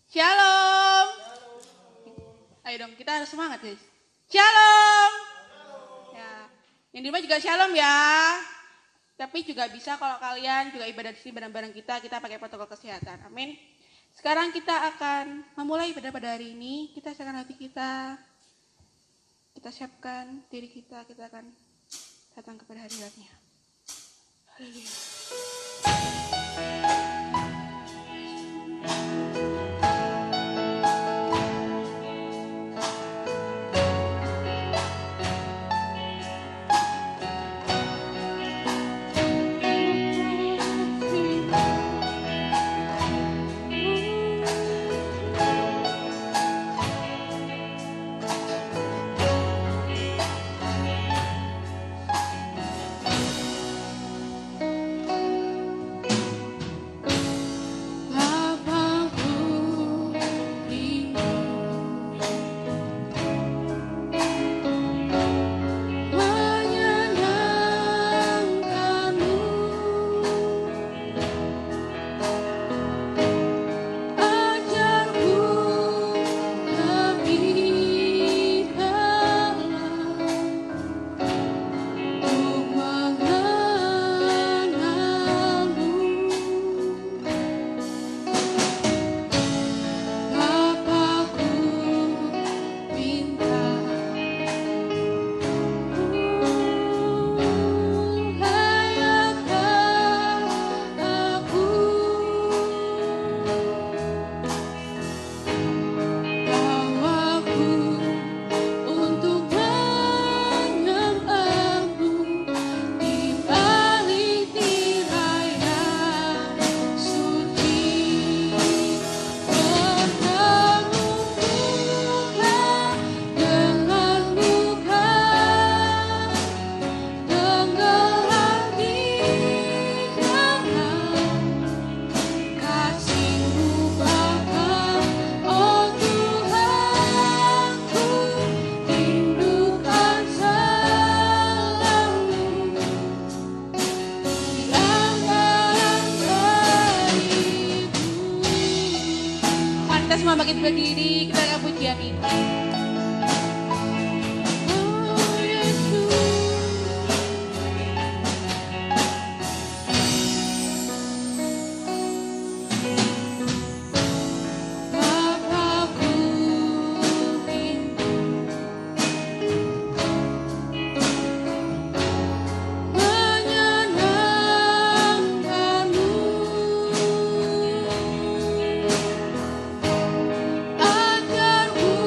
Shalom. Ayo dong, kita harus semangat guys. Shalom. Ya, yang di rumah juga shalom ya. Tapi juga bisa kalau kalian juga ibadah di sini bareng-bareng kita pakai protokol kesehatan. Amin. Sekarang kita akan memulai ibadah pada hari ini. Kita siapkan hati kita. Kita siapkan diri kita akan datang kepada hadiratnya. Haleluya. Makin berdiri, kita akan pujian ini. Ajarku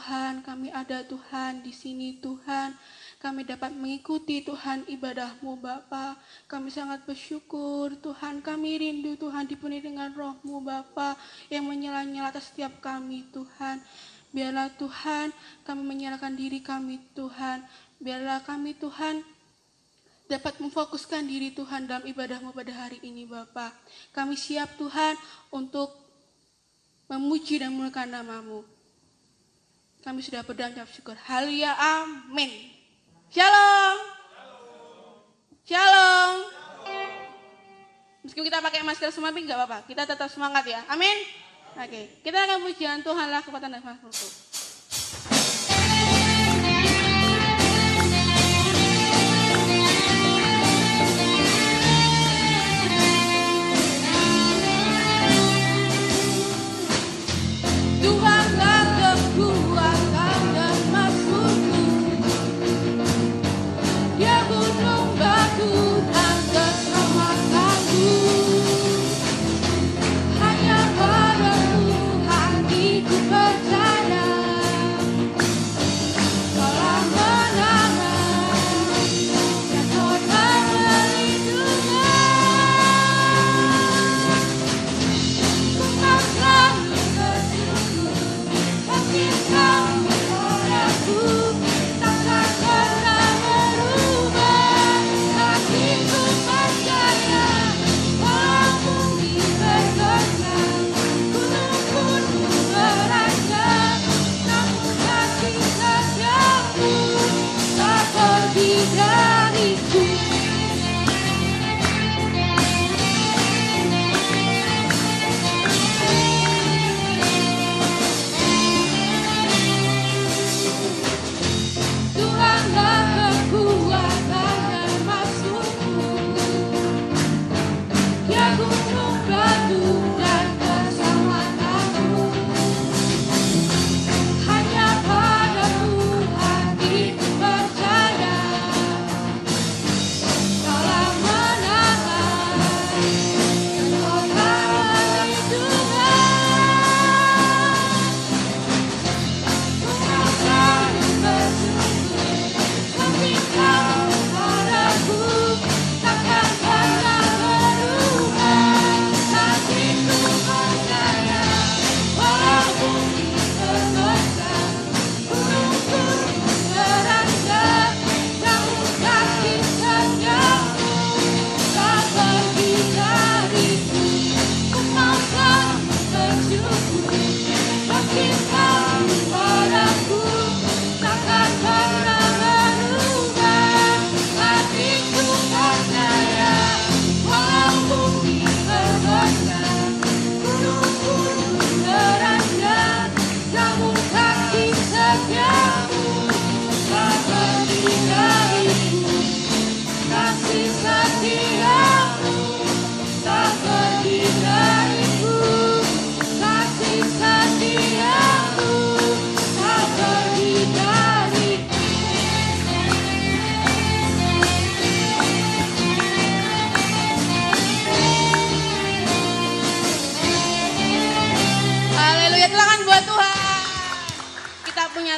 Tuhan, kami ada Tuhan di sini Tuhan. Kami dapat mengikuti Tuhan ibadah-Mu Bapa. Kami sangat bersyukur Tuhan, kami rindu Tuhan dipenuhi dengan roh-Mu Bapa yang menyala-nyala atas setiap kami Tuhan. Biarlah Tuhan kami menyerahkan diri kami Tuhan. Biarlah kami Tuhan dapat memfokuskan diri Tuhan dalam ibadah-Mu pada hari ini Bapa. Kami siap Tuhan untuk memuji dan memuliakan nama-Mu. Kami sudah berdoa dan syukur. Haleluya, amin. Shalom. Shalom. Meskipun kita pakai masker semua, tapi nggak apa-apa. Kita tetap semangat ya. Amin. Oke, kita akan pujian Tuhanlah kekuatan dan Mazmurku.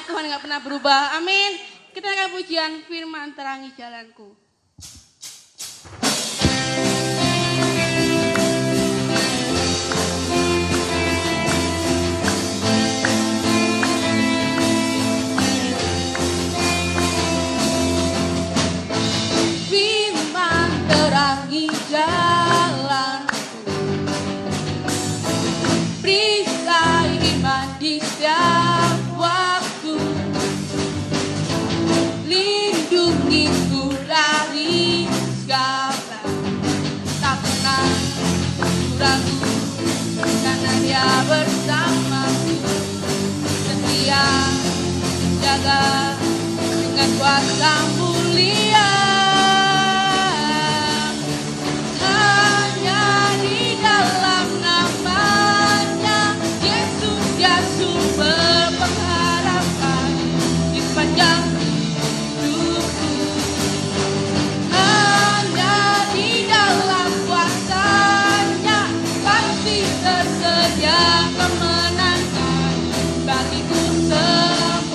Tuhan nggak pernah berubah, amin. Kita akan pujian firman terangi jalanku. Firman terangi jalanku, perisai iman di setiap waktu, lindungiku dari segala, tak pernah ragu karena Dia bersamaku, setia jaga dengan kuasa mulia. Hanya di dalam namanya Yesus, Dia sumber pengharapan di sepanjang hidupku. Hanya di dalam kuasa-Nya pasti tersedia kemenangan bagiku semua.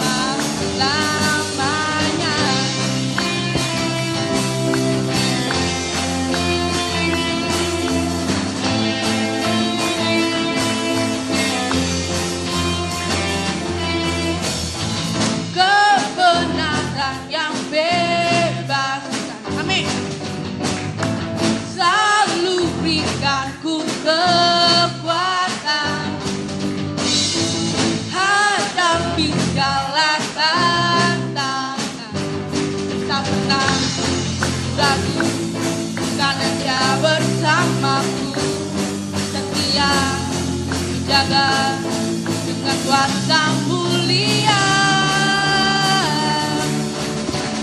kuasa mulia.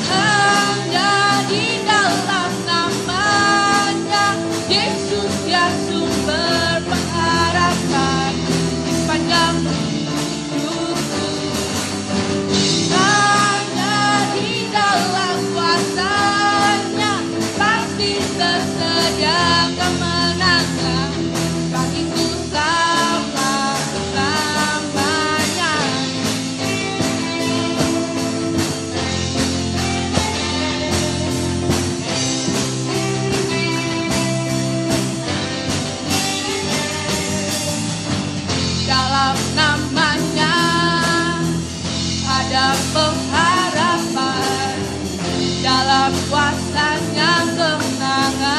Hanya di dalam namanya Yesus ya sumber pengharapan di sepanjang hidupku. Hanya di dalam kuasanya pasti tersedia kemenangan bagiku selama-lamanya. Dalam namanya ada pengharapan, dalam kuasanya kemenangan.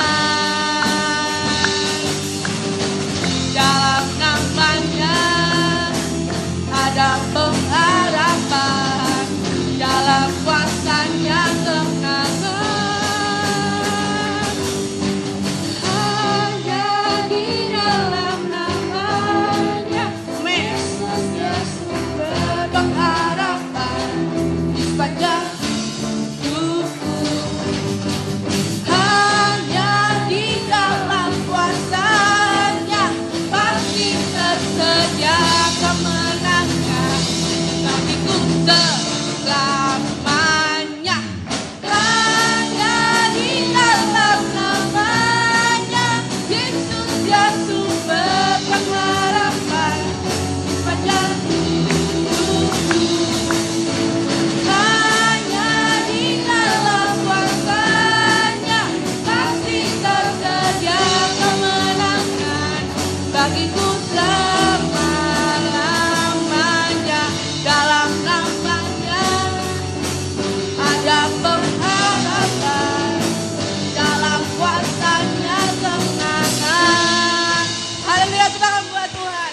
Dalam namanya ada pengharapan, dalam kuasanya kemenangan. Hanya di dalam namanya Yesus Yesus berpengharapan di sepanjang hidupku. Hanya di dalam kuasanya pasti tersedia kemenangan bagiku selamanya. Hanya di dalam namanya Yesus ya sumber pengharapan di sepanjang hidupku. Hanya di dalam kuasanya pasti tersedia kemenangan bagiku selama-lamanya. Dalam namanya ada pengharapan, dalam kuasanya kemenangan. Haleluya, kita akan buat Tuhan.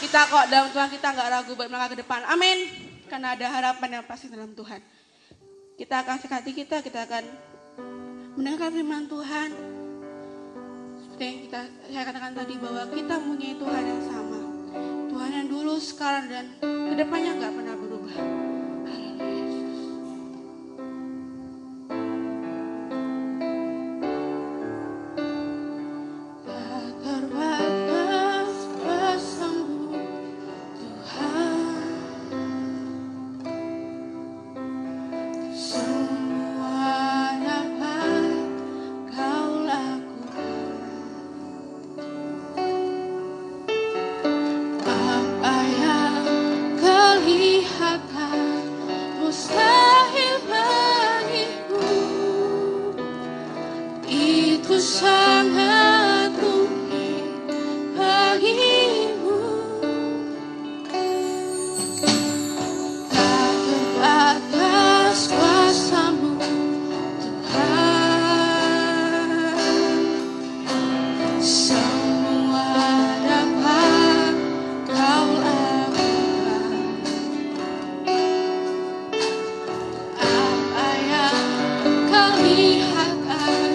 Kita kok dalam Tuhan kita nggak ragu buat melangkah ke depan. Amin. Karena ada harapan yang pasti dalam Tuhan. Kita akan sekali kita akan mendengar firman Tuhan. Seperti yang saya katakan tadi bahwa kita mempunyai Tuhan yang sama. Tuhan yang dulu, sekarang, dan kedepannya nggak pernah berubah. Haleluya Yesus. Tak terbatas kuasa-Mu Tuhan, semua dapat Kau lakukan. Apa yang kelihatan mustahil bagiku, itu sangat mungkin bagimu. Tak terbatas kuasa-Mu Tuhan, semua dapat Kau lakukan. Apa yang kelihatan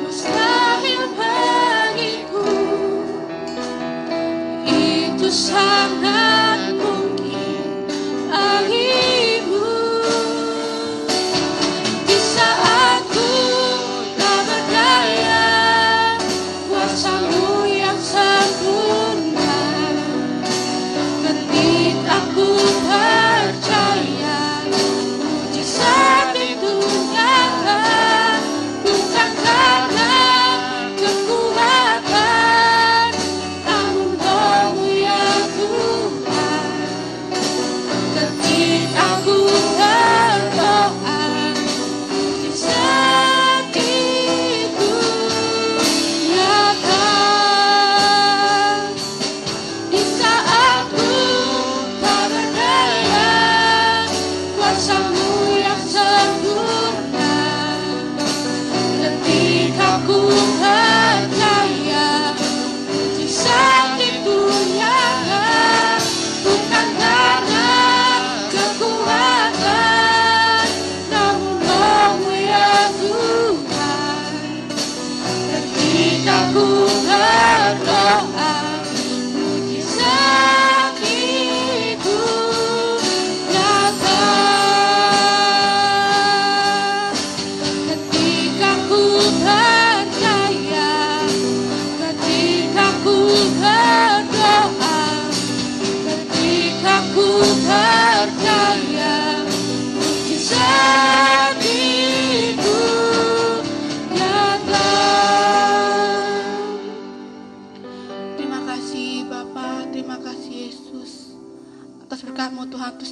mustahil bagiku, itu sangat mungkin bagimu. Di saat ku tak berdaya, kuasa-Mu yang sempurna, ketika ku percaya mujizat itu nyata, bukan karena kekuatan, namun Roh-Mu ya Tuhan. Ketika ku berdoa, mujizat itu nyata. Di saat ku tak berdaya, kuasa-Mu yang sempurna, ketika ku percaya mujizat itu nyata, bukan karena kekuatan, namun Roh-Mu ya Tuhan. Ketika ku berdoa, mujizat itu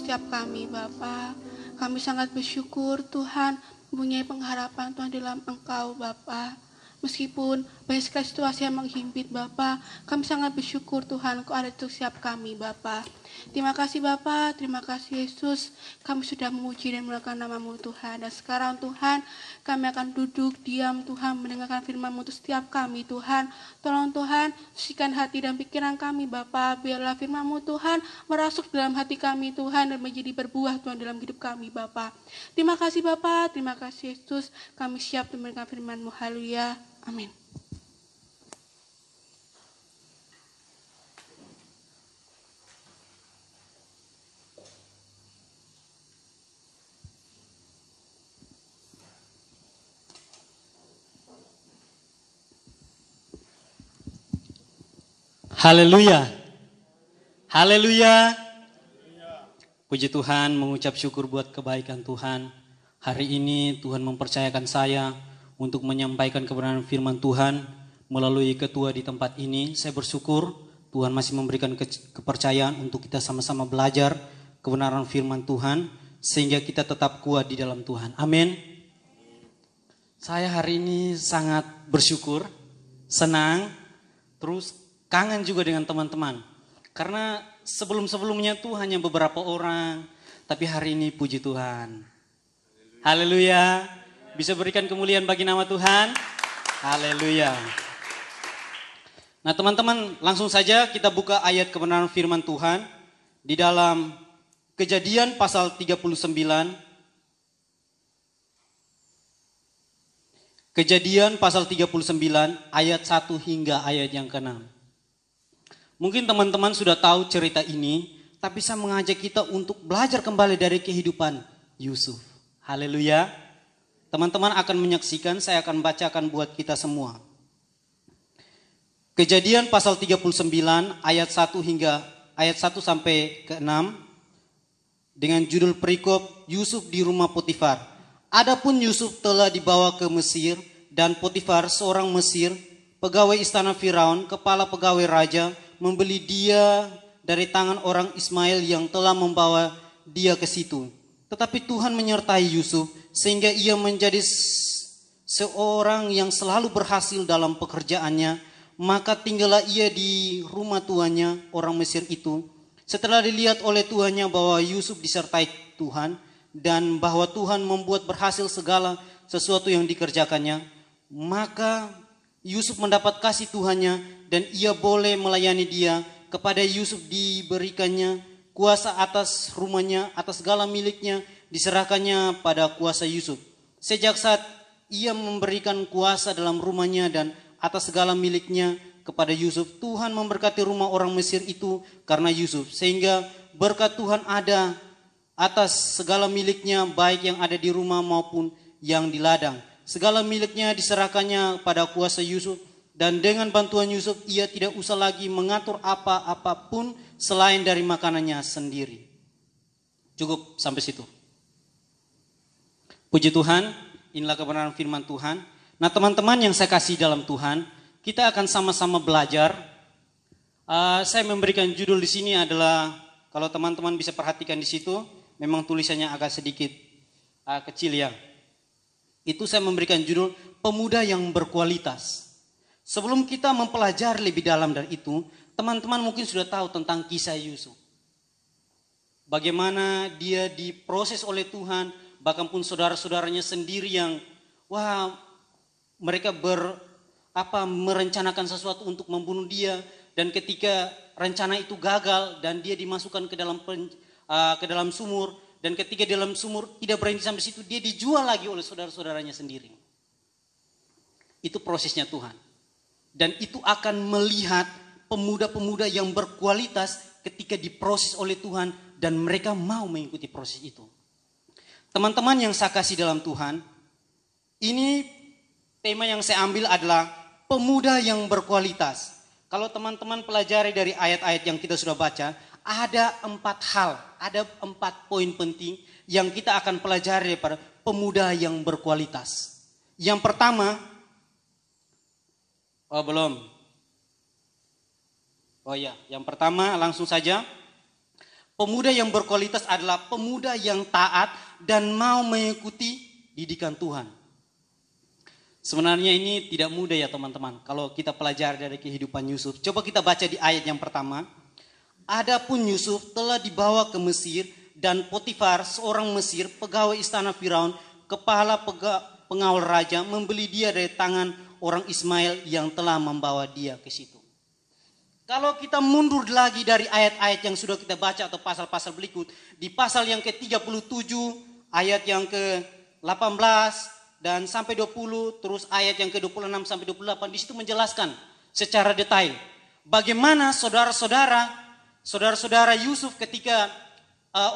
setiap kami Bapa. Kami sangat bersyukur Tuhan mempunyai pengharapan Tuhan dalam Engkau Bapa. Meskipun banyak sekali situasi yang menghimpit Bapa, kami sangat bersyukur Tuhan Engkau ada untuk setiap kami Bapa. Terima kasih Bapa, terima kasih Yesus. Kami sudah memuji dan memuliakan nama-Mu Tuhan. Dan sekarang Tuhan, kami akan duduk diam Tuhan mendengarkan firman-Mu untuk setiap kami Tuhan. Tolong Tuhan, sucikan hati dan pikiran kami Bapa. Biarlah firman-Mu Tuhan merasuk dalam hati kami Tuhan dan menjadi berbuah Tuhan dalam hidup kami Bapa. Terima kasih Bapa, terima kasih Yesus. Kami siap untuk mendengarkan firman-Mu. Haleluya. Amin. Haleluya. Haleluya. Puji Tuhan, mengucap syukur buat kebaikan Tuhan. Hari ini Tuhan mempercayakan saya untuk menyampaikan kebenaran firman Tuhan melalui ketua di tempat ini. Saya bersyukur Tuhan masih memberikan kepercayaan untuk kita sama-sama belajar kebenaran firman Tuhan sehingga kita tetap kuat di dalam Tuhan. Amin. Saya hari ini sangat bersyukur, senang, terus kangen juga dengan teman-teman. Karena sebelum-sebelumnya tuh hanya beberapa orang. Tapi hari ini puji Tuhan. Haleluya. Bisa berikan kemuliaan bagi nama Tuhan. Haleluya. Nah teman-teman, langsung saja kita buka ayat kebenaran firman Tuhan. Di dalam Kejadian pasal 39. Kejadian pasal 39 ayat 1 hingga ayat yang ke-6. Mungkin teman-teman sudah tahu cerita ini, tapi saya mengajak kita untuk belajar kembali dari kehidupan Yusuf. Haleluya. Teman-teman akan menyaksikan, saya akan bacakan buat kita semua. Kejadian pasal 39 ayat 1 hingga ayat 1 sampai ke 6 dengan judul perikop Yusuf di rumah Potifar. Adapun Yusuf telah dibawa ke Mesir dan Potifar seorang Mesir, pegawai istana Firaun, kepala pegawai raja, membeli dia dari tangan orang Ismail yang telah membawa dia ke situ. Tetapi Tuhan menyertai Yusuf sehingga ia menjadi seorang yang selalu berhasil dalam pekerjaannya. Maka tinggallah ia di rumah tuannya orang Mesir itu. Setelah dilihat oleh tuannya bahwa Yusuf disertai Tuhan dan bahwa Tuhan membuat berhasil segala sesuatu yang dikerjakannya, maka Yusuf mendapat kasih Tuhannya dan ia boleh melayani dia. Kepada Yusuf diberikannya kuasa atas rumahnya, atas segala miliknya diserahkannya pada kuasa Yusuf. Sejak saat ia memberikan kuasa dalam rumahnya dan atas segala miliknya kepada Yusuf, Tuhan memberkati rumah orang Mesir itu karena Yusuf. Sehingga berkat Tuhan ada atas segala miliknya, baik yang ada di rumah maupun yang di ladang. Segala miliknya diserahkannya pada kuasa Yusuf. Dan dengan bantuan Yusuf ia tidak usah lagi mengatur apa-apapun selain dari makanannya sendiri. Cukup sampai situ. Puji Tuhan, inilah kebenaran firman Tuhan. Nah teman-teman yang saya kasih dalam Tuhan, kita akan sama-sama belajar. Saya memberikan judul di sini adalah, kalau teman-teman bisa perhatikan di situ, memang tulisannya agak sedikit kecil ya. Itu saya memberikan judul Pemuda yang Berkualitas. Sebelum kita mempelajari lebih dalam dari itu, teman-teman mungkin sudah tahu tentang kisah Yusuf. Bagaimana dia diproses oleh Tuhan, bahkan pun saudara-saudaranya sendiri yang mereka merencanakan sesuatu untuk membunuh dia, dan ketika rencana itu gagal dan dia dimasukkan ke dalam sumur, dan ketika dalam sumur tidak berhenti sampai situ, dia dijual lagi oleh saudara-saudaranya sendiri. Itu prosesnya Tuhan. Dan itu akan melihat pemuda-pemuda yang berkualitas ketika diproses oleh Tuhan dan mereka mau mengikuti proses itu. Teman-teman yang saya kasih dalam Tuhan, ini tema yang saya ambil adalah pemuda yang berkualitas. Kalau teman-teman pelajari dari ayat-ayat yang kita sudah baca, ada 4 hal, ada 4 poin penting yang kita akan pelajari pada pemuda yang berkualitas. Yang pertama, yang pertama langsung saja. Pemuda yang berkualitas adalah pemuda yang taat dan mau mengikuti didikan Tuhan. Sebenarnya ini tidak mudah ya teman-teman. Kalau kita pelajari dari kehidupan Yusuf. Coba kita baca di ayat yang pertama. Adapun Yusuf telah dibawa ke Mesir dan Potifar seorang Mesir, pegawai istana Firaun, kepala pengawal raja, membeli dia dari tangan orang Ismail yang telah membawa dia ke situ. Kalau kita mundur lagi dari ayat-ayat yang sudah kita baca atau pasal-pasal berikut, di pasal yang ke-37, ayat yang ke-18 dan sampai 20, terus ayat yang ke-26 sampai 28, di situ menjelaskan secara detail bagaimana saudara-saudara Yusuf ketika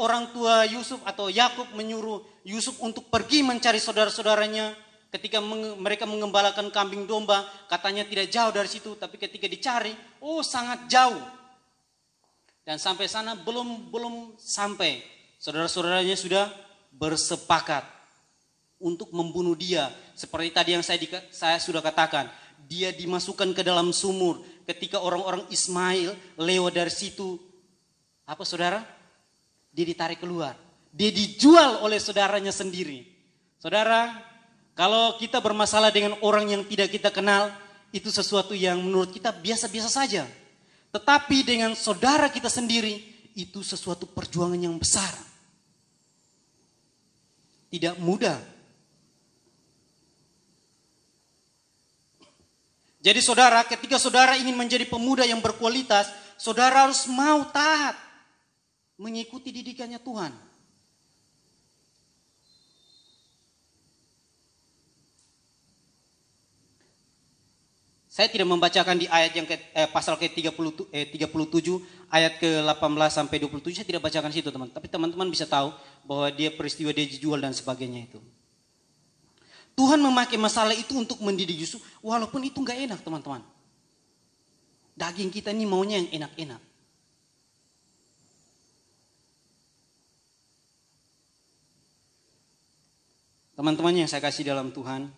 orang tua Yusuf atau Yakub menyuruh Yusuf untuk pergi mencari saudara-saudaranya. Ketika mereka mengembalakan kambing domba, katanya tidak jauh dari situ, tapi ketika dicari, sangat jauh. Dan sampai sana belum sampai. Saudara-saudaranya sudah bersepakat untuk membunuh dia. Seperti tadi yang saya sudah katakan, dia dimasukkan ke dalam sumur. Ketika orang-orang Ismail lewat dari situ, apa saudara? Dia ditarik keluar. Dia dijual oleh saudaranya sendiri. Saudara, kalau kita bermasalah dengan orang yang tidak kita kenal, itu sesuatu yang menurut kita biasa-biasa saja. Tetapi dengan saudara kita sendiri, itu sesuatu perjuangan yang besar. Tidak mudah. Jadi saudara, ketika saudara ingin menjadi pemuda yang berkualitas, saudara harus mau taat mengikuti didikannya Tuhan. Saya tidak membacakan di ayat yang pasal ke-37 ayat ke-18 sampai 27, saya tidak bacakan situ teman. Tapi teman-teman bisa tahu bahwa peristiwa dia dijual dan sebagainya itu. Tuhan memakai masalah itu untuk mendidik Yusuf, walaupun itu enggak enak teman-teman. Daging kita ini maunya yang enak-enak. Teman-teman yang saya kasih dalam Tuhan,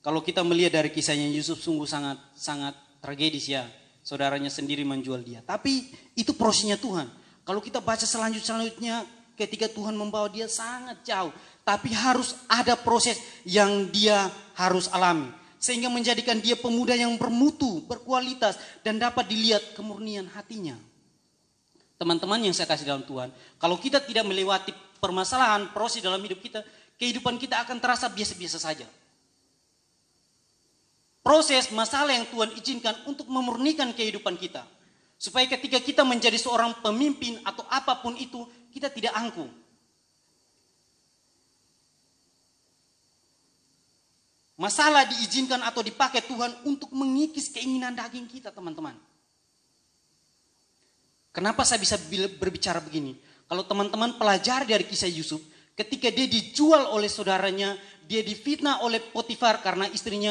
kalau kita melihat dari kisahnya Yusuf sungguh sangat tragedis ya. Saudaranya sendiri menjual dia. Tapi itu prosesnya Tuhan. Kalau kita baca selanjutnya ketika Tuhan membawa dia sangat jauh. Tapi harus ada proses yang dia harus alami. Sehingga menjadikan dia pemuda yang bermutu, berkualitas. Dan dapat dilihat kemurnian hatinya. Teman-teman yang saya kasih dalam Tuhan. Kalau kita tidak melewati permasalahan, proses dalam hidup kita. Kehidupan kita akan terasa biasa-biasa saja. Proses masalah yang Tuhan izinkan untuk memurnikan kehidupan kita. Supaya ketika kita menjadi seorang pemimpin atau apapun itu, kita tidak angkuh. Masalah diizinkan atau dipakai Tuhan untuk mengikis keinginan daging kita, teman-teman. Kenapa saya bisa berbicara begini? Kalau teman-teman pelajari dari kisah Yusuf, ketika dia dijual oleh saudaranya, dia difitnah oleh Potifar karena istri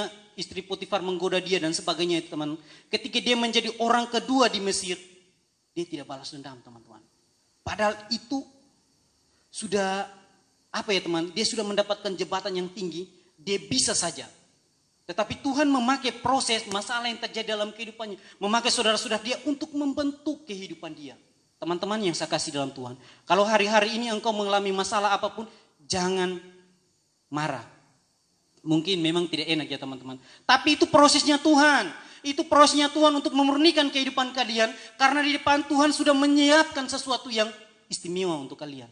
Potifar menggoda dia dan sebagainya itu teman. Ketika dia menjadi orang kedua di Mesir, dia tidak balas dendam teman-teman. Padahal itu sudah teman, dia sudah mendapatkan jabatan yang tinggi, dia bisa saja. Tetapi Tuhan memakai proses masalah yang terjadi dalam kehidupannya, memakai saudara-saudara dia untuk membentuk kehidupan dia. Teman-teman yang saya kasih dalam Tuhan, kalau hari-hari ini engkau mengalami masalah apapun, jangan marah. Mungkin memang tidak enak ya teman-teman. Tapi itu prosesnya Tuhan. Itu prosesnya Tuhan untuk memurnikan kehidupan kalian. Karena di depan Tuhan sudah menyiapkan sesuatu yang istimewa untuk kalian.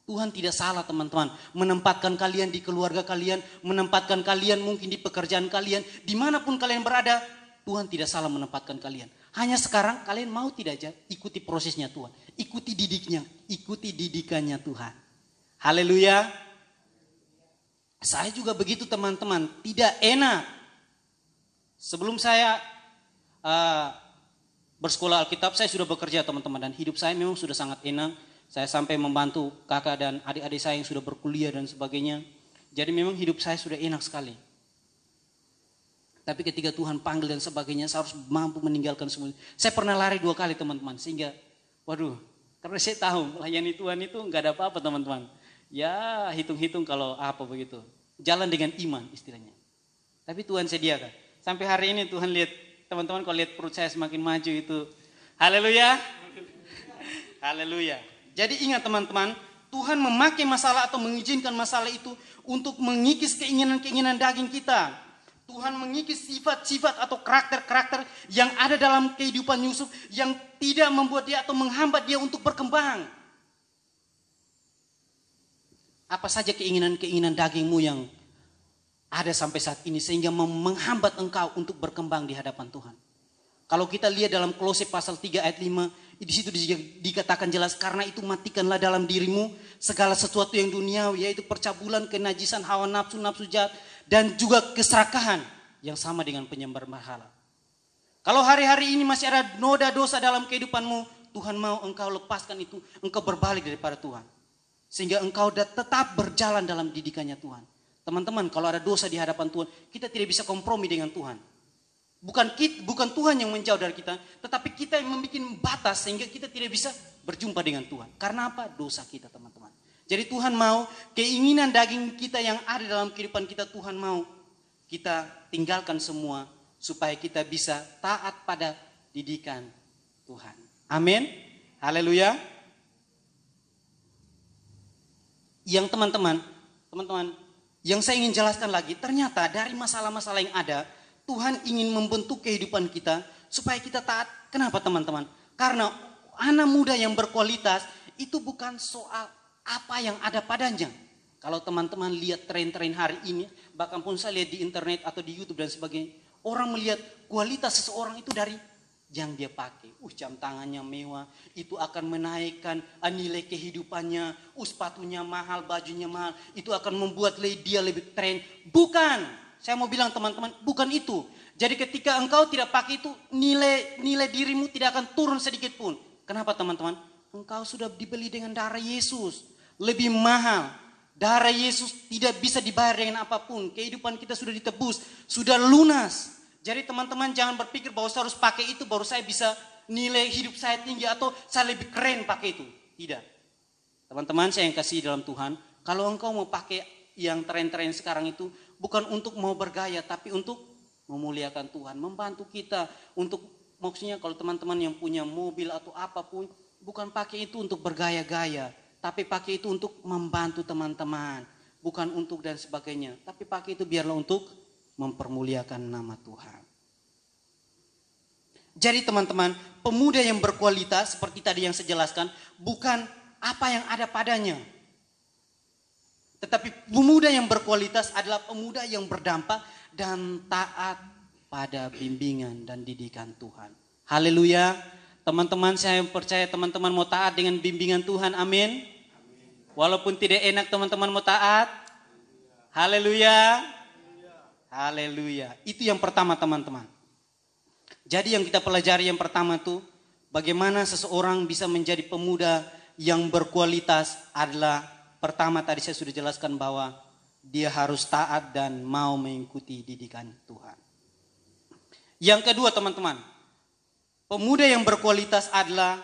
Tuhan tidak salah teman-teman. Menempatkan kalian di keluarga kalian. Menempatkan kalian mungkin di pekerjaan kalian. Dimanapun kalian berada. Tuhan tidak salah menempatkan kalian. Hanya sekarang kalian mau tidak aja ikuti prosesnya Tuhan. Ikuti didiknya. Ikuti didikannya Tuhan. Haleluya. Saya juga begitu teman-teman, tidak enak. Sebelum saya bersekolah Alkitab, saya sudah bekerja teman-teman. Dan hidup saya memang sudah sangat enak. Saya sampai membantu kakak dan adik-adik saya yang sudah berkuliah dan sebagainya. Jadi memang hidup saya sudah enak sekali. Tapi ketika Tuhan panggil dan sebagainya, saya harus mampu meninggalkan semuanya. Saya pernah lari 2 kali teman-teman. Sehingga, karena saya tahu melayani Tuhan itu nggak ada apa-apa teman-teman. Ya hitung-hitung kalau apa begitu. Jalan dengan iman istilahnya. Tapi Tuhan sediakan. Sampai hari ini Tuhan lihat, teman-teman kalau lihat perut saya semakin maju itu. Haleluya. Haleluya. Jadi ingat teman-teman, Tuhan memakai masalah atau mengizinkan masalah itu untuk mengikis keinginan-keinginan daging kita. Tuhan mengikis sifat-sifat atau karakter-karakter yang ada dalam kehidupan Yusuf yang tidak membuat dia atau menghambat dia untuk berkembang. Apa saja keinginan-keinginan dagingmu yang ada sampai saat ini sehingga menghambat engkau untuk berkembang di hadapan Tuhan. Kalau kita lihat dalam Kolose pasal 3 ayat 5, di situ dikatakan jelas, karena itu matikanlah dalam dirimu segala sesuatu yang duniawi, yaitu percabulan, kenajisan, hawa nafsu, nafsu jahat, dan juga keserakahan yang sama dengan penyembah berhala. Kalau hari-hari ini masih ada noda dosa dalam kehidupanmu, Tuhan mau engkau lepaskan itu, engkau berbalik daripada Tuhan. Sehingga engkau tetap berjalan dalam didikannya Tuhan. Teman-teman, kalau ada dosa di hadapan Tuhan, kita tidak bisa kompromi dengan Tuhan. Bukan Tuhan yang menjauh dari kita, tetapi kita yang membuat batas sehingga kita tidak bisa berjumpa dengan Tuhan. Karena apa? Dosa kita, teman-teman. Jadi Tuhan mau keinginan daging kita yang ada dalam kehidupan kita, Tuhan mau kita tinggalkan semua supaya kita bisa taat pada didikan Tuhan. Amin. Haleluya. Yang teman-teman, yang saya ingin jelaskan lagi, ternyata dari masalah-masalah yang ada, Tuhan ingin membentuk kehidupan kita supaya kita taat. Kenapa teman-teman? Karena anak muda yang berkualitas itu bukan soal apa yang ada padanya. Kalau teman-teman lihat tren-tren hari ini, bahkan pun saya lihat di internet atau di YouTube dan sebagainya, orang melihat kualitas seseorang itu dari yang dia pakai. Jam tangannya mewah, itu akan menaikkan nilai kehidupannya. Sepatunya mahal, bajunya mahal, itu akan membuat dia lebih tren. Bukan. Saya mau bilang teman-teman, bukan itu. Jadi ketika engkau tidak pakai itu, nilai dirimu tidak akan turun sedikit pun. Kenapa teman-teman? Engkau sudah dibeli dengan darah Yesus. Lebih mahal. Darah Yesus tidak bisa dibayar dengan apapun. Kehidupan kita sudah ditebus, sudah lunas. Jadi teman-teman jangan berpikir bahwa saya harus pakai itu baru saya bisa nilai hidup saya tinggi atau saya lebih keren pakai itu. Tidak. Teman-teman saya yang kasih dalam Tuhan, kalau engkau mau pakai yang tren-tren sekarang itu bukan untuk mau bergaya tapi untuk memuliakan Tuhan, membantu kita untuk, maksudnya kalau teman-teman yang punya mobil atau apapun, bukan pakai itu untuk bergaya-gaya, tapi pakai itu untuk membantu teman-teman, bukan untuk dan sebagainya, tapi pakai itu biarlah untuk mempermuliakan nama Tuhan. Jadi teman-teman, pemuda yang berkualitas seperti tadi yang saya jelaskan, bukan apa yang ada padanya. Tetapi pemuda yang berkualitas adalah pemuda yang berdampak dan taat pada bimbingan dan didikan Tuhan. Haleluya. Teman-teman saya percaya teman-teman mau taat dengan bimbingan Tuhan. Amin. Walaupun tidak enak teman-teman mau taat. Haleluya. Haleluya. Itu yang pertama teman-teman. Jadi yang kita pelajari yang pertama itu, bagaimana seseorang bisa menjadi pemuda yang berkualitas adalah pertama tadi saya sudah jelaskan bahwa dia harus taat dan mau mengikuti didikan Tuhan. Yang kedua teman-teman, pemuda yang berkualitas adalah,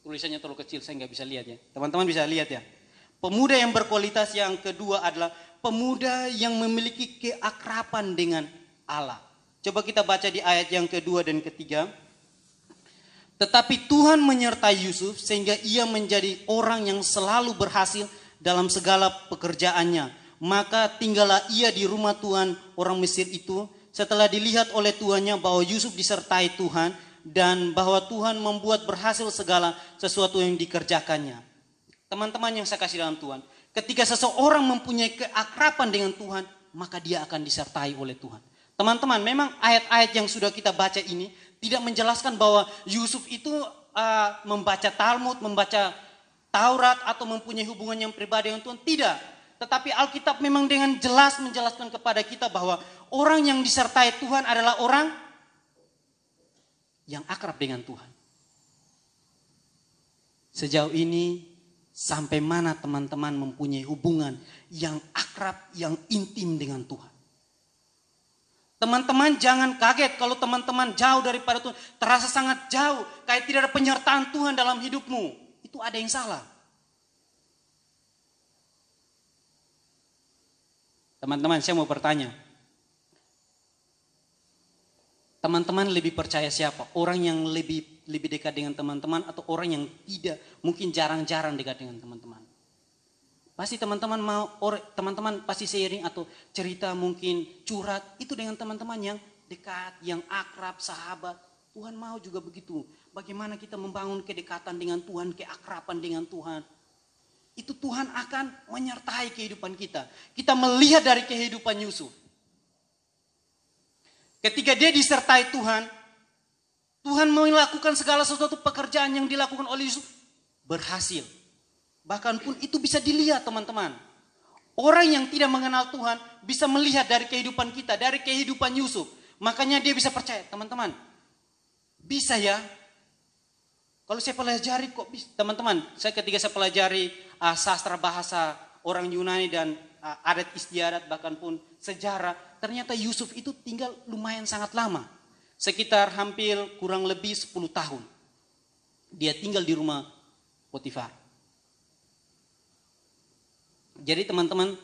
tulisannya terlalu kecil saya nggak bisa lihat ya. Teman-teman bisa lihat ya. Pemuda yang berkualitas yang kedua adalah pemuda yang memiliki keakraban dengan Allah. Coba kita baca di ayat yang kedua dan ketiga. Tetapi Tuhan menyertai Yusuf sehingga ia menjadi orang yang selalu berhasil dalam segala pekerjaannya. Maka tinggallah ia di rumah Tuhan orang Mesir itu setelah dilihat oleh tuannya bahwa Yusuf disertai Tuhan dan bahwa Tuhan membuat berhasil segala sesuatu yang dikerjakannya. Teman-teman yang saya kasih dalam Tuhan, ketika seseorang mempunyai keakraban dengan Tuhan, maka dia akan disertai oleh Tuhan. Teman-teman, memang ayat-ayat yang sudah kita baca ini tidak menjelaskan bahwa Yusuf itu membaca Talmud, membaca Taurat atau mempunyai hubungan yang pribadi dengan Tuhan. Tidak. Tetapi Alkitab memang dengan jelas menjelaskan kepada kita bahwa orang yang disertai Tuhan adalah orang yang akrab dengan Tuhan. Sejauh ini sampai mana teman-teman mempunyai hubungan yang akrab, yang intim dengan Tuhan. Teman-teman jangan kaget kalau teman-teman jauh daripada Tuhan. Terasa sangat jauh. Kayak tidak ada penyertaan Tuhan dalam hidupmu. Itu ada yang salah. Teman-teman saya mau bertanya. Teman-teman lebih percaya siapa? Orang yang lebih lebih dekat dengan teman-teman atau orang yang tidak, mungkin jarang-jarang dekat dengan teman-teman. Pasti teman-teman pasti sharing atau cerita mungkin curhat itu dengan teman-teman yang dekat, yang akrab, sahabat. Tuhan mau juga begitu. Bagaimana kita membangun kedekatan dengan Tuhan, keakraban dengan Tuhan. Itu Tuhan akan menyertai kehidupan kita. Kita melihat dari kehidupan Yusuf. Ketika dia disertai Tuhan, Tuhan melakukan segala sesuatu pekerjaan yang dilakukan oleh Yusuf berhasil. Bahkan pun itu bisa dilihat teman-teman. Orang yang tidak mengenal Tuhan bisa melihat dari kehidupan kita, dari kehidupan Yusuf. Makanya dia bisa percaya, teman-teman. Bisa ya. Kalau saya pelajari kok bisa. Teman-teman, ketika saya pelajari sastra bahasa orang Yunani dan adat istiadat bahkan pun sejarah, ternyata Yusuf itu tinggal lumayan sangat lama. Sekitar hampir kurang lebih 10 tahun. Dia tinggal di rumah Potifar. Jadi teman-teman,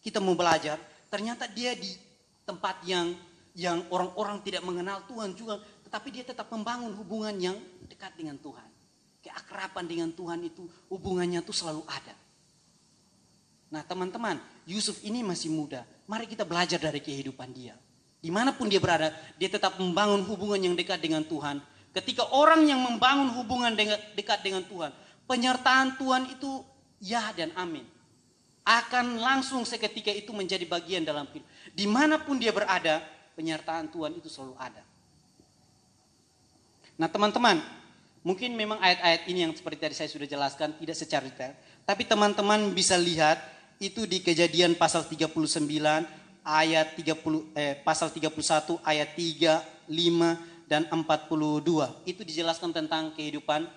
kita mau belajar, ternyata dia di tempat yang orang-orang tidak mengenal Tuhan juga, tetapi dia tetap membangun hubungan yang dekat dengan Tuhan. Keakraban dengan Tuhan itu, hubungannya itu selalu ada. Nah teman-teman, Yusuf ini masih muda. Mari kita belajar dari kehidupan dia. Dimanapun dia berada, dia tetap membangun hubungan yang dekat dengan Tuhan. Ketika orang yang membangun hubungan dekat dengan Tuhan, penyertaan Tuhan itu ya dan amin. Akan langsung seketika itu menjadi bagian dalam hidup. Dimanapun dia berada, penyertaan Tuhan itu selalu ada. Nah teman-teman, mungkin memang ayat-ayat ini yang seperti tadi saya sudah jelaskan tidak secara detail. Tapi teman-teman bisa lihat itu di Kejadian pasal 39 ayat 30 pasal 31 ayat 3, 5 dan 42. Itu dijelaskan tentang kehidupan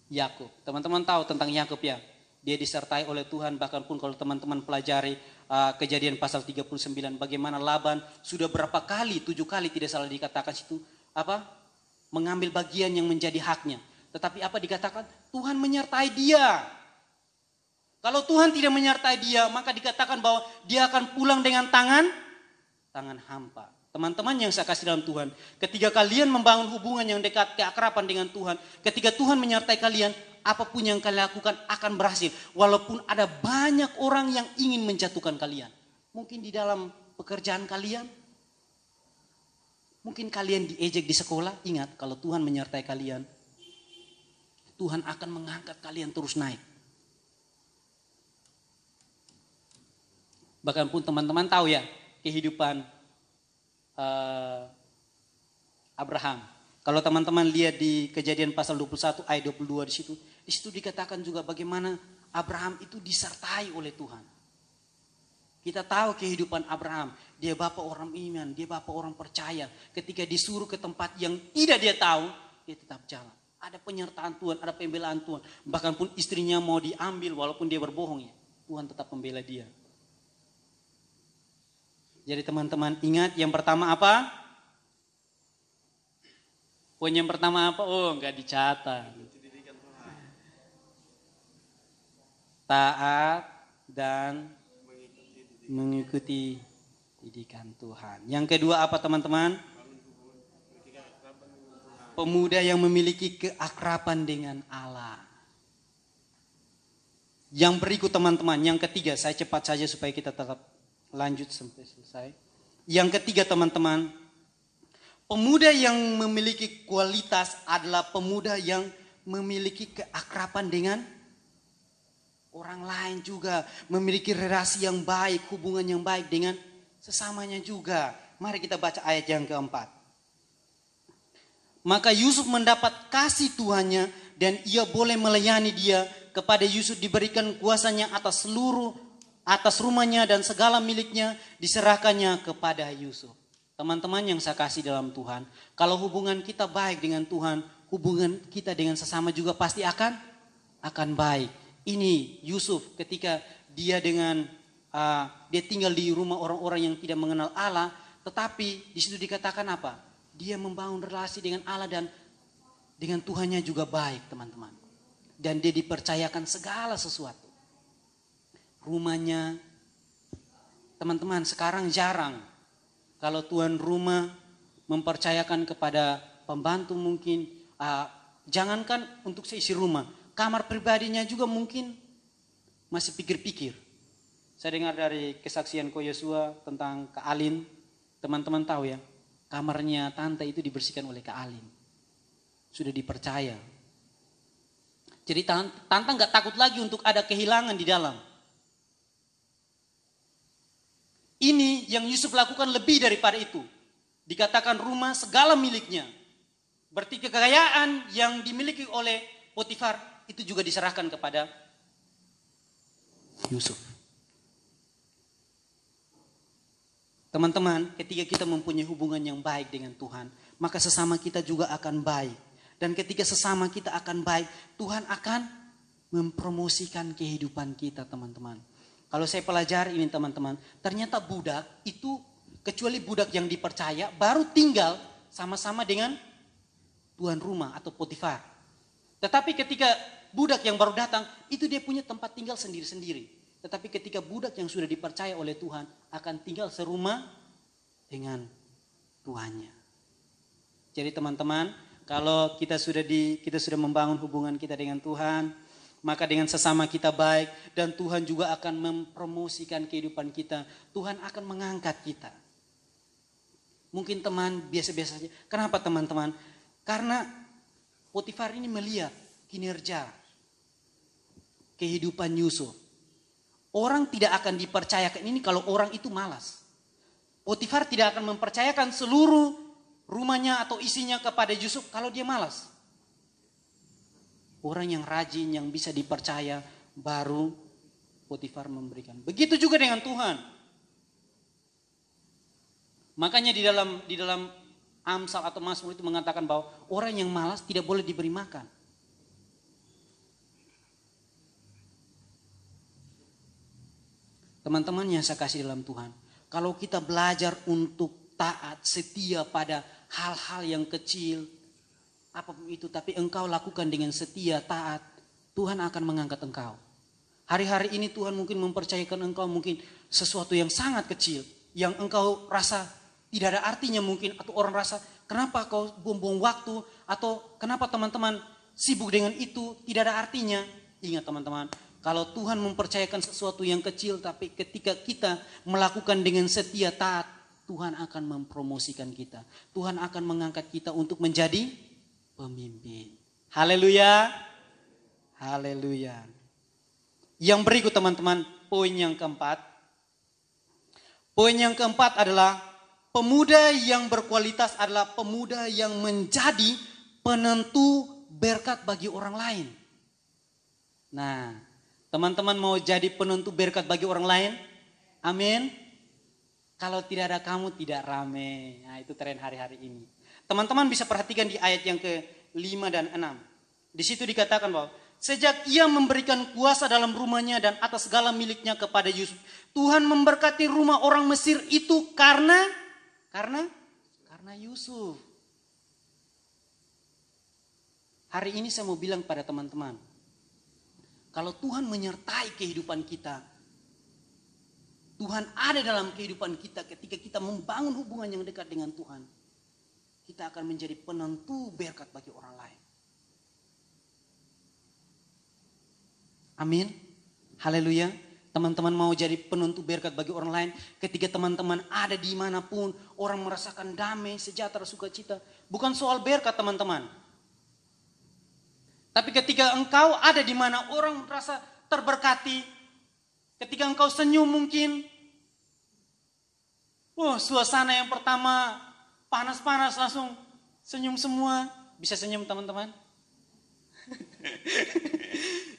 Yakub. Teman-teman tahu tentang Yakub ya? Dia disertai oleh Tuhan, bahkan pun kalau teman-teman pelajari Kejadian pasal 39 bagaimana Laban sudah berapa kali, 7 kali tidak salah dikatakan situ mengambil bagian yang menjadi haknya. Tetapi apa dikatakan? Tuhan menyertai dia. Kalau Tuhan tidak menyertai dia, maka dikatakan bahwa dia akan pulang dengan tangan hampa. Teman-teman yang saya kasih dalam Tuhan, ketika kalian membangun hubungan yang dekat, keakraban dengan Tuhan, ketika Tuhan menyertai kalian, apapun yang kalian lakukan akan berhasil. Walaupun ada banyak orang yang ingin menjatuhkan kalian. Mungkin di dalam pekerjaan kalian, mungkin kalian diejek di sekolah, ingat kalau Tuhan menyertai kalian, Tuhan akan mengangkat kalian terus naik. Bahkan pun teman-teman tahu ya, kehidupan Abraham. Kalau teman-teman lihat di Kejadian pasal 21 ayat 22 di situ dikatakan juga bagaimana Abraham itu disertai oleh Tuhan. Kita tahu kehidupan Abraham, dia bapak orang iman, dia bapak orang percaya. Ketika disuruh ke tempat yang tidak dia tahu, dia tetap jalan. Ada penyertaan Tuhan, ada pembelaan Tuhan. Bahkan pun istrinya mau diambil walaupun dia berbohong ya, Tuhan tetap membela dia. Jadi teman-teman ingat yang pertama apa? Poin yang pertama apa? Oh enggak dicatat. Taat dan mengikuti didikan Tuhan. Yang kedua apa teman-teman? Pemuda yang memiliki keakraban dengan Allah. Yang berikut teman-teman, yang ketiga, saya cepat saja supaya kita tetap lanjut sampai selesai. Yang ketiga teman-teman, pemuda yang memiliki kualitas adalah pemuda yang memiliki keakraban dengan orang lain juga. Memiliki relasi yang baik, hubungan yang baik dengan sesamanya juga. Mari kita baca ayat yang keempat. Maka Yusuf mendapat kasih Tuhannya dan ia boleh melayani dia. Kepada Yusuf diberikan kuasanya atas rumahnya dan segala miliknya diserahkannya kepada Yusuf. Teman-teman yang saya kasih dalam Tuhan, kalau hubungan kita baik dengan Tuhan, hubungan kita dengan sesama juga pasti akan baik. Ini Yusuf ketika dia dia tinggal di rumah orang-orang yang tidak mengenal Allah, tetapi di situ dikatakan apa? Dia membangun relasi dengan Allah dan dengan Tuhannya juga baik, teman-teman. Dan dia dipercayakan segala sesuatu. Rumahnya, teman-teman sekarang jarang kalau tuan rumah mempercayakan kepada pembantu mungkin, jangankan untuk seisi rumah, kamar pribadinya juga mungkin masih pikir-pikir. Saya dengar dari kesaksian Ko Yosua tentang Kak Alin, teman-teman tahu ya, kamarnya tante itu dibersihkan oleh Kak Alin. Sudah dipercaya. Jadi tante nggak takut lagi untuk ada kehilangan di dalam. Ini yang Yusuf lakukan lebih daripada itu. Dikatakan rumah segala miliknya. Berarti kekayaan yang dimiliki oleh Potifar itu juga diserahkan kepada Yusuf. Teman-teman, ketika kita mempunyai hubungan yang baik dengan Tuhan, maka sesama kita juga akan baik. Dan ketika sesama kita akan baik, Tuhan akan mempromosikan kehidupan kita, teman-teman. Kalau saya pelajari ini, teman-teman, ternyata budak itu, kecuali budak yang dipercaya, baru tinggal sama-sama dengan tuan rumah atau Potifar. Tetapi ketika budak yang baru datang, itu dia punya tempat tinggal sendiri-sendiri. Tetapi ketika budak yang sudah dipercaya oleh Tuhan, akan tinggal serumah dengan tuannya. Jadi teman-teman, kalau kita sudah membangun hubungan kita dengan Tuhan, maka dengan sesama kita baik, dan Tuhan juga akan mempromosikan kehidupan kita. Tuhan akan mengangkat kita. Mungkin teman biasa-biasa saja. Kenapa teman-teman? Karena Potifar ini melihat kinerja kehidupan Yusuf. Orang tidak akan dipercayakan ini kalau orang itu malas. Potifar tidak akan mempercayakan seluruh rumahnya atau isinya kepada Yusuf kalau dia malas. Orang yang rajin, yang bisa dipercaya, baru Potifar memberikan. Begitu juga dengan Tuhan. Makanya di dalam Amsal atau Mazmur itu mengatakan bahwa orang yang malas tidak boleh diberi makan. Teman-teman yang saya kasih dalam Tuhan, kalau kita belajar untuk taat, setia pada hal-hal yang kecil, apapun itu, tapi engkau lakukan dengan setia, taat, Tuhan akan mengangkat engkau. Hari-hari ini Tuhan mungkin mempercayakan engkau mungkin sesuatu yang sangat kecil, yang engkau rasa tidak ada artinya mungkin, atau orang rasa kenapa kau buang-buang waktu, atau kenapa teman-teman sibuk dengan itu, tidak ada artinya. Ingat teman-teman, kalau Tuhan mempercayakan sesuatu yang kecil, tapi ketika kita melakukan dengan setia, taat, Tuhan akan mempromosikan kita. Tuhan akan mengangkat kita untuk menjadi pemimpin. Haleluya. Haleluya. Yang berikut teman-teman, poin yang keempat. Poin yang keempat adalah pemuda yang berkualitas adalah pemuda yang menjadi penentu berkat bagi orang lain. Nah, teman-teman mau jadi penentu berkat bagi orang lain? Amin. Kalau tidak ada kamu tidak rame. Nah, itu tren hari-hari ini. Teman-teman bisa perhatikan di ayat yang ke-5 dan 6. Di situ dikatakan bahwa sejak ia memberikan kuasa dalam rumahnya dan atas segala miliknya kepada Yusuf, Tuhan memberkati rumah orang Mesir itu karena Yusuf. Hari ini saya mau bilang pada teman-teman, kalau Tuhan menyertai kehidupan kita, Tuhan ada dalam kehidupan kita ketika kita membangun hubungan yang dekat dengan Tuhan, kita akan menjadi penentu berkat bagi orang lain. Amin. Haleluya. Teman-teman mau jadi penentu berkat bagi orang lain. Ketika teman-teman ada dimanapun, orang merasakan damai, sejahtera, sukacita. Bukan soal berkat teman-teman. Tapi ketika engkau ada di mana orang merasa terberkati. Ketika engkau senyum mungkin. Suasana yang pertama panas-panas langsung senyum semua. Bisa senyum teman-teman?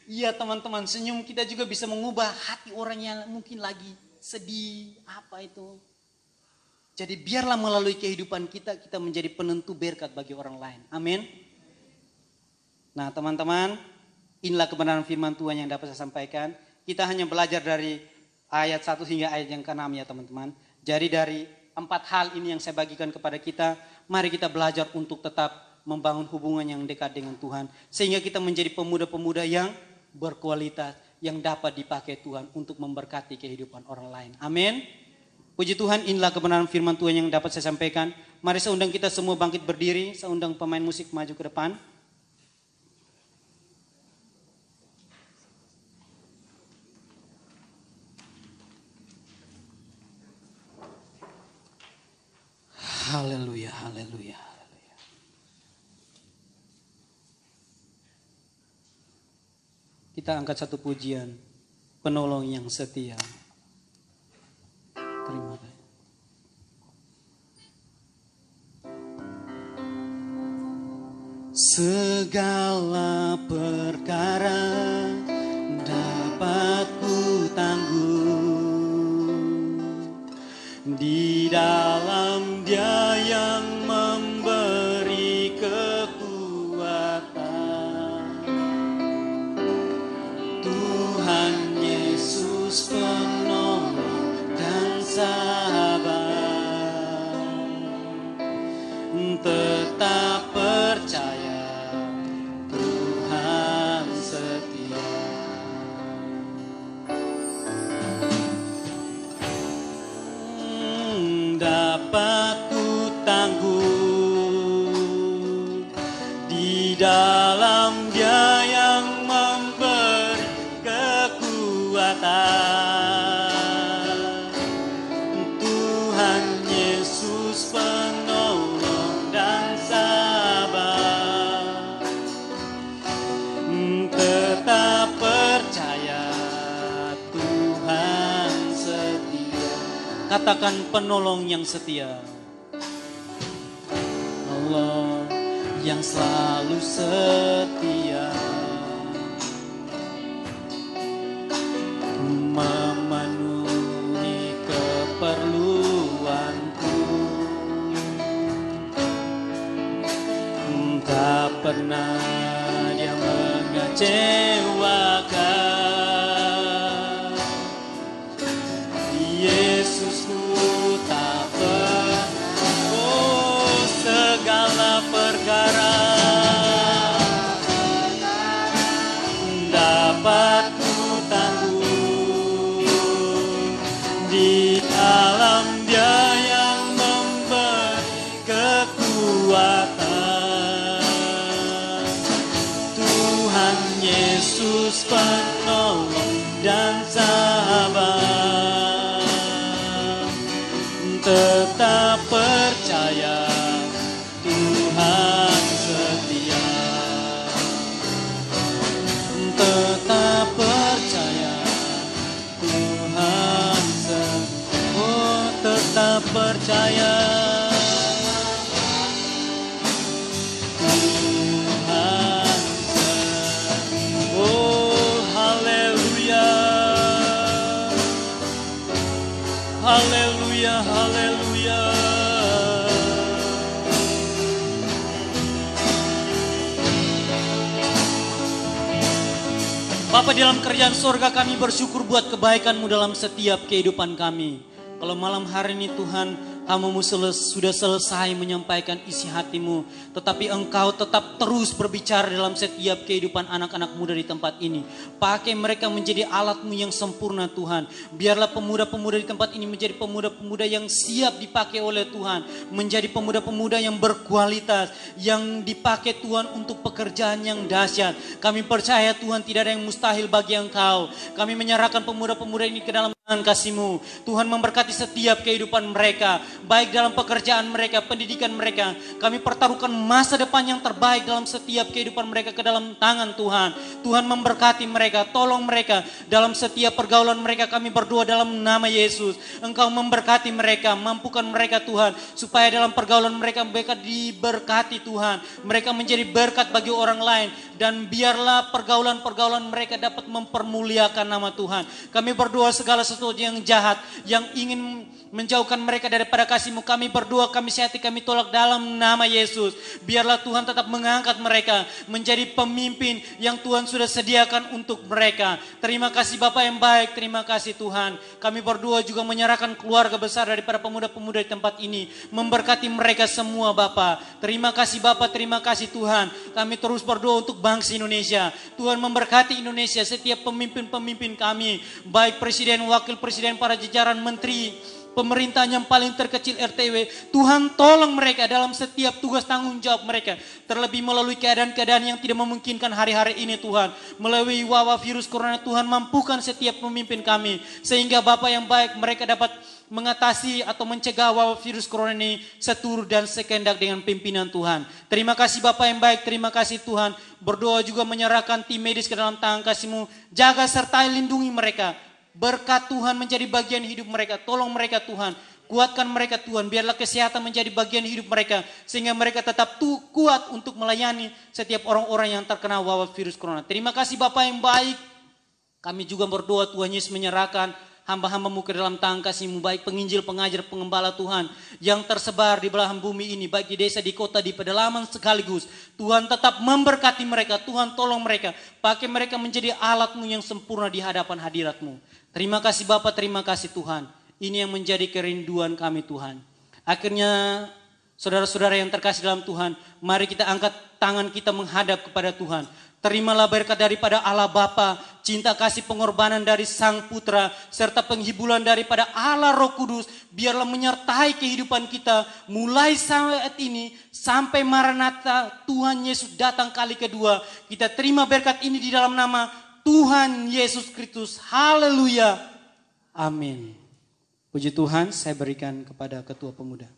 Iya teman-teman, senyum kita juga bisa mengubah hati orang yang mungkin lagi sedih, apa itu. Jadi biarlah melalui kehidupan kita menjadi penentu berkat bagi orang lain. Amin. Nah teman-teman, inilah kebenaran firman Tuhan yang dapat saya sampaikan. Kita hanya belajar dari ayat 1 hingga ayat yang ke-6 ya teman-teman. Jadi dari 4 hal ini yang saya bagikan kepada kita, mari kita belajar untuk tetap membangun hubungan yang dekat dengan Tuhan. Sehingga kita menjadi pemuda-pemuda yang berkualitas, yang dapat dipakai Tuhan untuk memberkati kehidupan orang lain. Amin. Puji Tuhan, inilah kebenaran firman Tuhan yang dapat saya sampaikan. Mari saya undang kita semua bangkit berdiri. Saya undang pemain musik maju ke depan. Haleluya, haleluya, haleluya. Kita angkat satu pujian, penolong yang setia. Terima kasih. Segala perkara dapat ku tanggung di dalam Dia yang memberi kekuatan. Tuhan Yesus penolong dan sahabat, tetap percaya Tuhan setia. Dapat ku tangguh di dalam Dia yang memberi kekuatan. Tuhan Yesus penolong dan sahabat, tetap percaya Tuhan setia. Katakan penolong yang setia. Allah yang selalu setia, memenuhi keperluanku, tak pernah Dia mengecewakan. Yesusku tak pernah, oh segala perkara dapat ku tangguh di dalam Dia yang memberi kekuatan. Tuhan Yesus penolong dan sahabat, tetap percaya Tuhan setia. Tetap percaya Tuhan setia. Oh, tetap percaya Tuhan setia. Oh, haleluya, haleluya, haleluya. Bapa di dalam kerajaan sorga, kami bersyukur buat kebaikan-Mu dalam setiap kehidupan kami. Kalau malam hari ini Tuhan, hamba-Mu sudah selesai menyampaikan isi hati-Mu, tetapi Engkau tetap terus berbicara dalam setiap kehidupan anak-anak muda di tempat ini. Pakai mereka menjadi alat-Mu yang sempurna Tuhan. Biarlah pemuda-pemuda di tempat ini menjadi pemuda-pemuda yang siap dipakai oleh Tuhan. Menjadi pemuda-pemuda yang berkualitas, yang dipakai Tuhan untuk pekerjaan yang dahsyat. Kami percaya Tuhan tidak ada yang mustahil bagi Engkau. Kami menyerahkan pemuda-pemuda ini ke dalam tangan kasih-Mu. Tuhan memberkati setiap kehidupan mereka, baik dalam pekerjaan mereka, pendidikan mereka. Kami pertaruhkan masa depan yang terbaik dalam setiap kehidupan mereka ke dalam tangan Tuhan. Tuhan memberkati mereka, tolong mereka dalam setiap pergaulan mereka. Kami berdoa dalam nama Yesus, Engkau memberkati mereka, mampukan mereka Tuhan, supaya dalam pergaulan mereka diberkati Tuhan. Mereka menjadi berkat bagi orang lain, dan biarlah pergaulan-pergaulan mereka dapat mempermuliakan nama Tuhan. Kami berdoa segala sesuatu yang jahat, yang ingin menjauhkan mereka daripada kasih-Mu, kami berdoa, kami sihati, kami tolak dalam nama Yesus. Biarlah Tuhan tetap mengangkat mereka menjadi pemimpin yang Tuhan sudah sediakan untuk mereka. Terima kasih Bapa yang baik, terima kasih Tuhan. Kami berdoa juga menyerahkan keluarga besar daripada pemuda-pemuda di tempat ini, memberkati mereka semua Bapa. Terima kasih Bapa, terima kasih Tuhan. Kami terus berdoa untuk bangsa Indonesia. Tuhan memberkati Indonesia, setiap pemimpin-pemimpin kami, baik presiden, wakil presiden, para jajaran menteri, pemerintahan yang paling terkecil RTW. Tuhan tolong mereka dalam setiap tugas tanggung jawab mereka. Terlebih melalui keadaan-keadaan yang tidak memungkinkan hari-hari ini Tuhan. Melalui wabah virus corona Tuhan mampukan setiap pemimpin kami. Sehingga Bapa yang baik mereka dapat mengatasi atau mencegah wabah virus corona ini seturut dan sekehendak dengan pimpinan Tuhan. Terima kasih Bapa yang baik, terima kasih Tuhan. Berdoa juga menyerahkan tim medis ke dalam tangan kasih-Mu. Jaga serta lindungi mereka. Berkat Tuhan menjadi bagian hidup mereka. Tolong mereka Tuhan. Kuatkan mereka Tuhan. Biarlah kesehatan menjadi bagian hidup mereka. Sehingga mereka tetap kuat untuk melayani setiap orang-orang yang terkena wabah virus corona. Terima kasih Bapa yang baik. Kami juga berdoa Tuhan Yesus menyerahkan hamba-hamba-Mu ke dalam tangan kasih-Mu, baik penginjil, pengajar, pengembala Tuhan yang tersebar di belahan bumi ini, baik di desa, di kota, di pedalaman sekaligus. Tuhan tetap memberkati mereka, Tuhan tolong mereka, pakai mereka menjadi alat-Mu yang sempurna di hadapan hadirat-Mu. Terima kasih Bapa, terima kasih Tuhan. Ini yang menjadi kerinduan kami Tuhan. Akhirnya saudara-saudara yang terkasih dalam Tuhan, mari kita angkat tangan kita menghadap kepada Tuhan. Terimalah berkat daripada Allah Bapa, cinta kasih pengorbanan dari Sang Putra, serta penghiburan daripada Allah Roh Kudus, biarlah menyertai kehidupan kita mulai saat ini sampai Maranatha Tuhan Yesus datang kali kedua. Kita terima berkat ini di dalam nama Tuhan Yesus Kristus. Haleluya. Amin. Puji Tuhan, saya berikan kepada Ketua Pemuda.